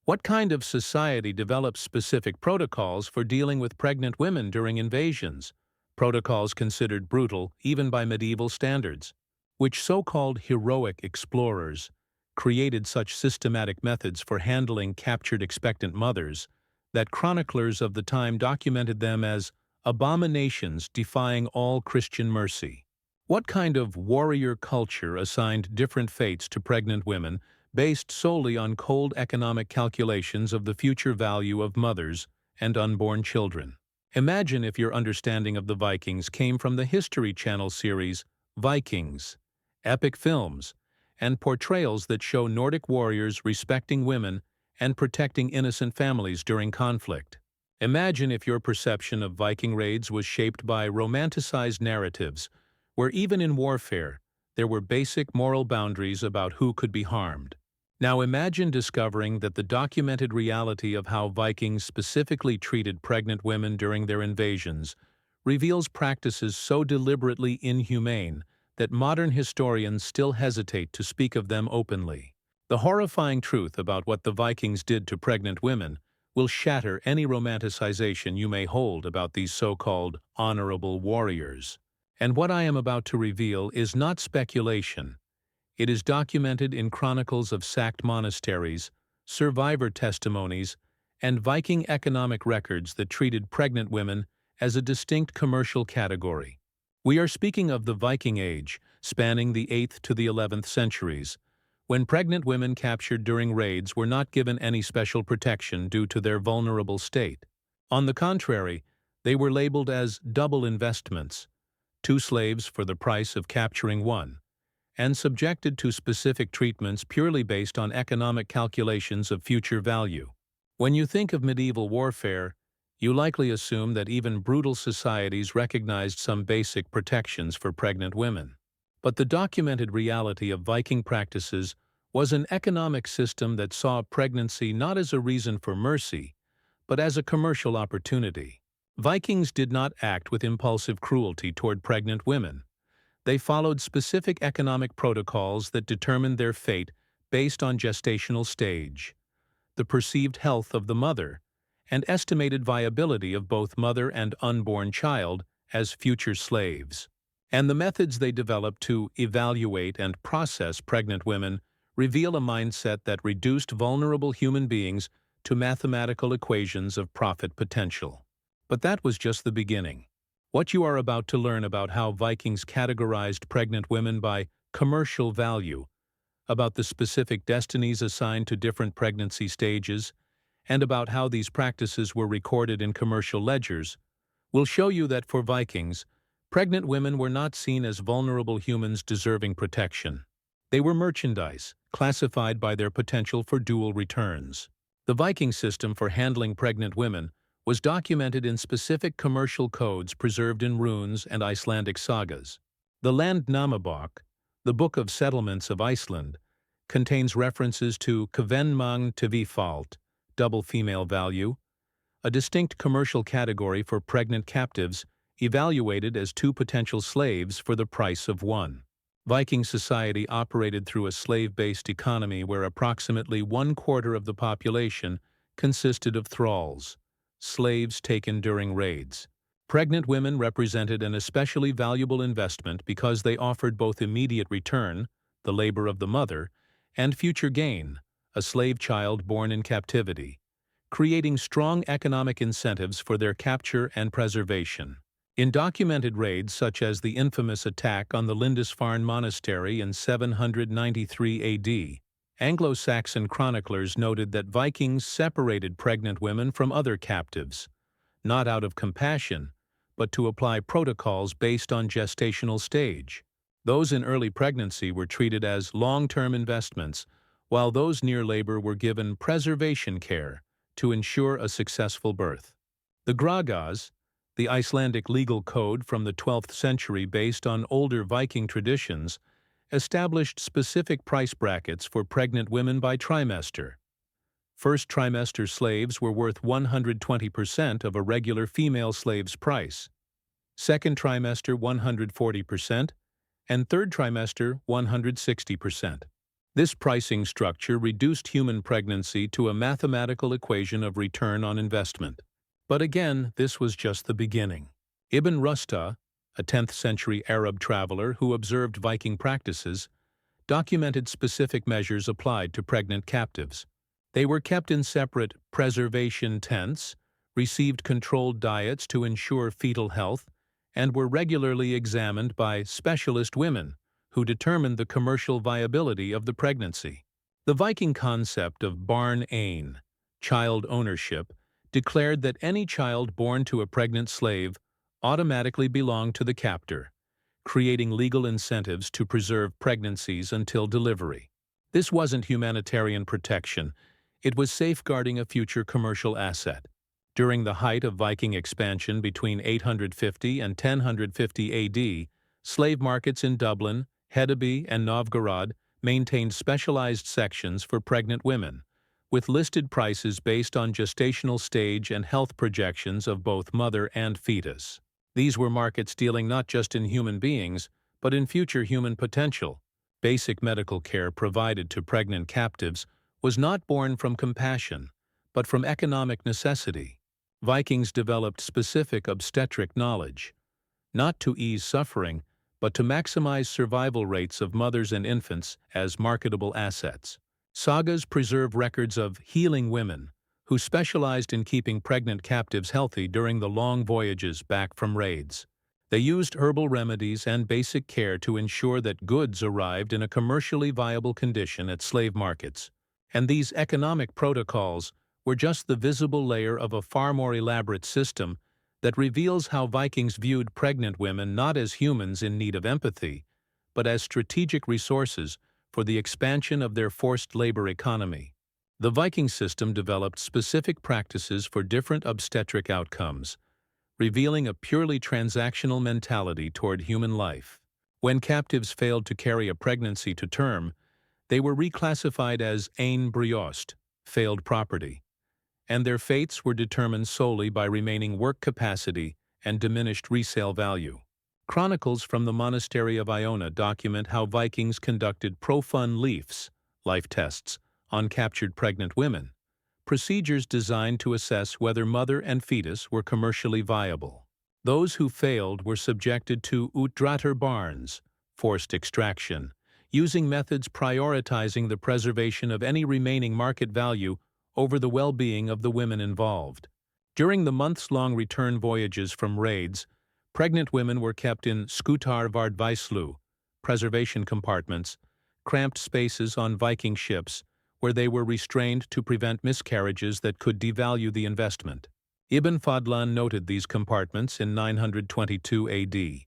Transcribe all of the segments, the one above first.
What kind of society develops specific protocols for dealing with pregnant women during invasions? Protocols considered brutal even by medieval standards. Which so-called heroic explorers created such systematic methods for handling captured expectant mothers that chroniclers of the time documented them as abominations defying all Christian mercy? What kind of warrior culture assigned different fates to pregnant women based solely on cold economic calculations of the future value of mothers and unborn children? Imagine if your understanding of the Vikings came from the History Channel series Vikings, epic films, and portrayals that show Nordic warriors respecting women and protecting innocent families during conflict. Imagine if your perception of Viking raids was shaped by romanticized narratives, where even in warfare, there were basic moral boundaries about who could be harmed. Now imagine discovering that the documented reality of how Vikings specifically treated pregnant women during their invasions reveals practices so deliberately inhumane that modern historians still hesitate to speak of them openly. The horrifying truth about what the Vikings did to pregnant women will shatter any romanticization you may hold about these so-called honorable warriors. And what I am about to reveal is not speculation. It is documented in chronicles of sacked monasteries, survivor testimonies, and Viking economic records that treated pregnant women as a distinct commercial category. We are speaking of the Viking Age, spanning the 8th to the 11th centuries, when pregnant women captured during raids were not given any special protection due to their vulnerable state. On the contrary, they were labeled as double investments, 2 slaves for the price of capturing 1, and subjected to specific treatments purely based on economic calculations of future value. When you think of medieval warfare, you likely assume that even brutal societies recognized some basic protections for pregnant women. But the documented reality of Viking practices was an economic system that saw pregnancy not as a reason for mercy, but as a commercial opportunity. Vikings did not act with impulsive cruelty toward pregnant women. They followed specific economic protocols that determined their fate based on gestational stage, the perceived health of the mother, and estimated viability of both mother and unborn child as future slaves. And the methods they developed to evaluate and process pregnant women reveal a mindset that reduced vulnerable human beings to mathematical equations of profit potential. But that was just the beginning. What you are about to learn about how Vikings categorized pregnant women by commercial value, about the specific destinies assigned to different pregnancy stages, and about how these practices were recorded in commercial ledgers, will show you that for Vikings, pregnant women were not seen as vulnerable humans deserving protection. They were merchandise, classified by their potential for dual returns. The Viking system for handling pregnant women was documented in specific commercial codes preserved in runes and Icelandic sagas. The Landnámabók, the Book of Settlements of Iceland, contains references to kvenmagn tvifalt, double female value, a distinct commercial category for pregnant captives evaluated as 2 potential slaves for the price of 1. Viking society operated through a slave-based economy where approximately 1/4 of the population consisted of thralls, slaves taken during raids. Pregnant women represented an especially valuable investment because they offered both immediate return, the labor of the mother, and future gain, a slave child born in captivity, creating strong economic incentives for their capture and preservation. In documented raids such as the infamous attack on the Lindisfarne Monastery in 793 AD, Anglo-Saxon chroniclers noted that Vikings separated pregnant women from other captives, not out of compassion, but to apply protocols based on gestational stage. Those in early pregnancy were treated as long-term investments, while those near labor were given preservation care to ensure a successful birth. The Gragas, the Icelandic legal code from the 12th century based on older Viking traditions, established specific price brackets for pregnant women by trimester. First trimester slaves were worth 120% of a regular female slave's price, second trimester 140%, and third trimester 160%. This pricing structure reduced human pregnancy to a mathematical equation of return on investment. But again, this was just the beginning. Ibn Rusta, a 10th-century Arab traveler who observed Viking practices, documented specific measures applied to pregnant captives. They were kept in separate preservation tents, received controlled diets to ensure fetal health, and were regularly examined by specialist women who determined the commercial viability of the pregnancy. The Viking concept of barn einn, child ownership, declared that any child born to a pregnant slave automatically belonged to the captor, creating legal incentives to preserve pregnancies until delivery. This wasn't humanitarian protection, it was safeguarding a future commercial asset. During the height of Viking expansion between 850 and 1050 AD, slave markets in Dublin, Hedeby, and Novgorod maintained specialized sections for pregnant women, with listed prices based on gestational stage and health projections of both mother and fetus. These were markets dealing not just in human beings, but in future human potential. Basic medical care provided to pregnant captives was not born from compassion, but from economic necessity. Vikings developed specific obstetric knowledge, not to ease suffering, but to maximize survival rates of mothers and infants as marketable assets. Sagas preserve records of healing women who specialized in keeping pregnant captives healthy during the long voyages back from raids. They used herbal remedies and basic care to ensure that goods arrived in a commercially viable condition at slave markets. And these economic protocols were just the visible layer of a far more elaborate system that reveals how Vikings viewed pregnant women not as humans in need of empathy, but as strategic resources for the expansion of their forced labor economy. The Viking system developed specific practices for different obstetric outcomes, revealing a purely transactional mentality toward human life. When captives failed to carry a pregnancy to term, they were reclassified as ein briost, failed property, and their fates were determined solely by remaining work capacity and diminished resale value. Chronicles from the monastery of Iona document how Vikings conducted profund leafs, life tests, on captured pregnant women, procedures designed to assess whether mother and fetus were commercially viable. Those who failed were subjected to utdrater barns, forced extraction, using methods prioritizing the preservation of any remaining market value over the well-being of the women involved. During the months-long return voyages from raids, pregnant women were kept in skutar vardvaislu, preservation compartments, cramped spaces on Viking ships, where they were restrained to prevent miscarriages that could devalue the investment. Ibn Fadlan noted these compartments in 922 AD,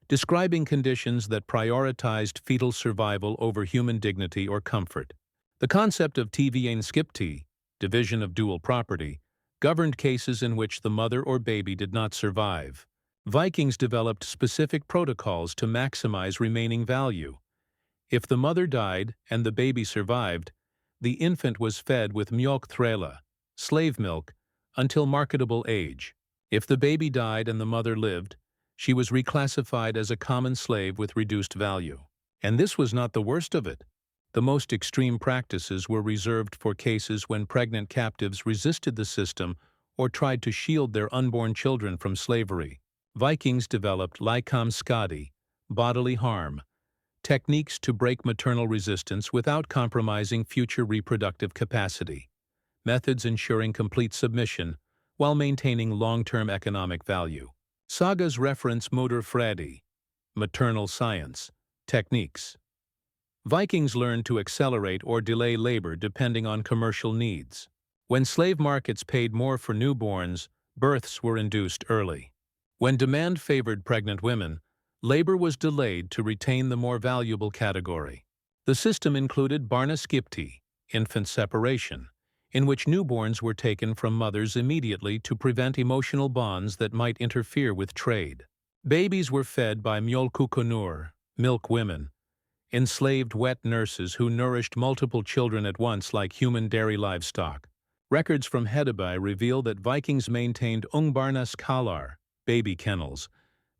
describing conditions that prioritized fetal survival over human dignity or comfort. The concept of tvain skipti, division of dual property, governed cases in which the mother or baby did not survive. Vikings developed specific protocols to maximize remaining value. If the mother died and the baby survived, the infant was fed with mjölkthrela, slave milk, until marketable age. If the baby died and the mother lived, she was reclassified as a common slave with reduced value. And this was not the worst of it. The most extreme practices were reserved for cases when pregnant captives resisted the system or tried to shield their unborn children from slavery. Vikings developed laikam skadi, bodily harm, techniques to break maternal resistance without compromising future reproductive capacity, methods ensuring complete submission while maintaining long-term economic value. Sagas reference moderfræði, maternal science, techniques. Vikings learned to accelerate or delay labor depending on commercial needs. When slave markets paid more for newborns, births were induced early. When demand favored pregnant women, labor was delayed to retain the more valuable category. The system included barnaskipti, infant separation, in which newborns were taken from mothers immediately to prevent emotional bonds that might interfere with trade. Babies were fed by mjölkukonur, milk women, enslaved wet nurses who nourished multiple children at once like human dairy livestock. Records from Hedeby reveal that Vikings maintained ungbarnaskalar, baby kennels,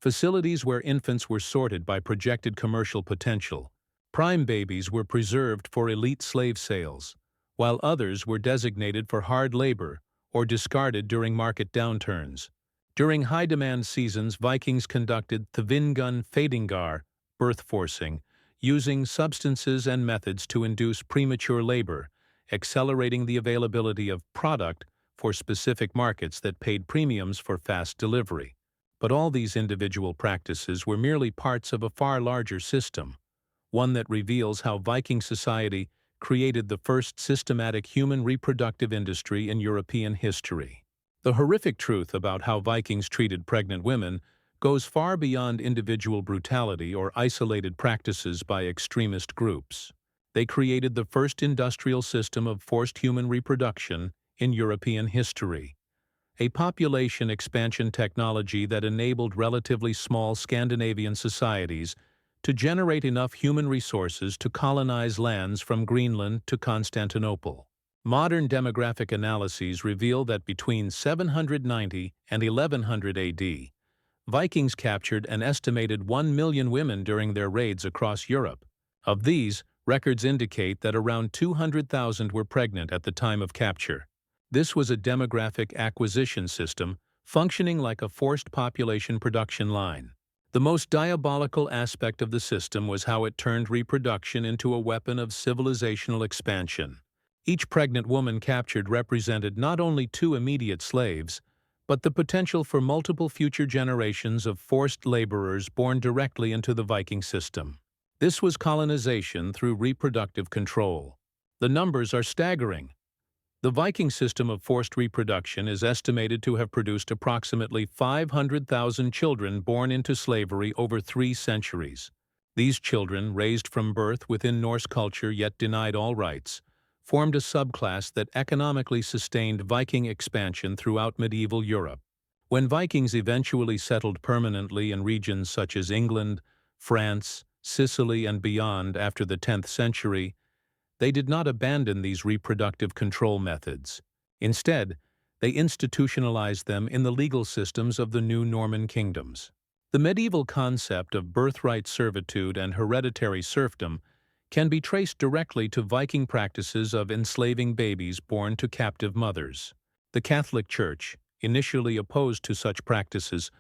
facilities where infants were sorted by projected commercial potential, Prime babies were preserved for elite slave sales, while others were designated for hard labor or discarded during market downturns. During high-demand seasons, Vikings conducted Tvingun Fadingar, birth forcing, using substances and methods to induce premature labor, accelerating the availability of product for specific markets that paid premiums for fast delivery. But all these individual practices were merely parts of a far larger system, one that reveals how Viking society created the first systematic human reproductive industry in European history. The horrific truth about how Vikings treated pregnant women goes far beyond individual brutality or isolated practices by extremist groups. They created the first industrial system of forced human reproduction in European history, a population expansion technology that enabled relatively small Scandinavian societies to generate enough human resources to colonize lands from Greenland to Constantinople. Modern demographic analyses reveal that between 790 and 1100 AD, Vikings captured an estimated 1 million women during their raids across Europe. Of these, records indicate that around 200,000 were pregnant at the time of capture. This was a demographic acquisition system functioning like a forced population production line. The most diabolical aspect of the system was how it turned reproduction into a weapon of civilizational expansion. Each pregnant woman captured represented not only 2 immediate slaves, but the potential for multiple future generations of forced laborers born directly into the Viking system. This was colonization through reproductive control. The numbers are staggering. The Viking system of forced reproduction is estimated to have produced approximately 500,000 children born into slavery over 3 centuries. These children, raised from birth within Norse culture yet denied all rights, formed a subclass that economically sustained Viking expansion throughout medieval Europe. When Vikings eventually settled permanently in regions such as England, France, Sicily, and beyond after the 10th century, they did not abandon these reproductive control methods. Instead, they institutionalized them in the legal systems of the new Norman kingdoms. The medieval concept of birthright servitude and hereditary serfdom can be traced directly to Viking practices of enslaving babies born to captive mothers. The Catholic Church, initially opposed to such practices,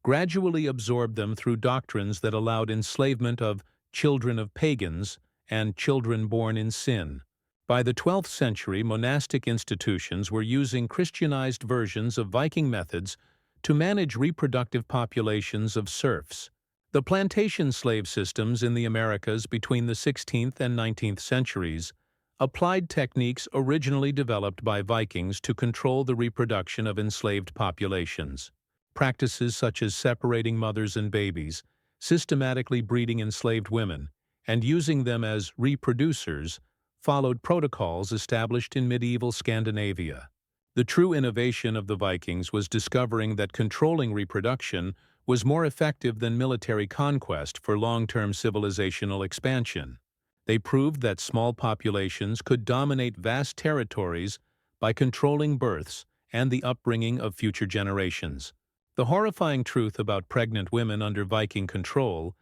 gradually absorbed them through doctrines that allowed enslavement of children of pagans and children born in sin. By the 12th century, monastic institutions were using Christianized versions of Viking methods to manage reproductive populations of serfs. The plantation slave systems in the Americas between the 16th and 19th centuries applied techniques originally developed by Vikings to control the reproduction of enslaved populations. Practices such as separating mothers and babies, systematically breeding enslaved women, and using them as reproducers followed protocols established in medieval Scandinavia. The true innovation of the Vikings was discovering that controlling reproduction was more effective than military conquest for long-term civilizational expansion. They proved that small populations could dominate vast territories by controlling births and the upbringing of future generations. The horrifying truth about pregnant women under Viking control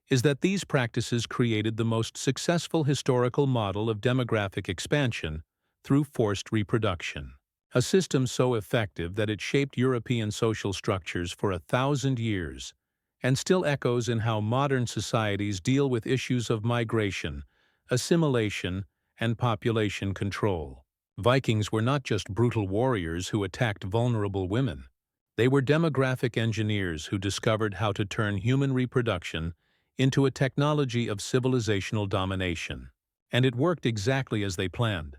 is that these practices created the most successful historical model of demographic expansion through forced reproduction. A system so effective that it shaped European social structures for 1,000 years and still echoes in how modern societies deal with issues of migration, assimilation, and population control. Vikings were not just brutal warriors who attacked vulnerable women. They were demographic engineers who discovered how to turn human reproduction into a technology of civilizational domination. And it worked exactly as they planned.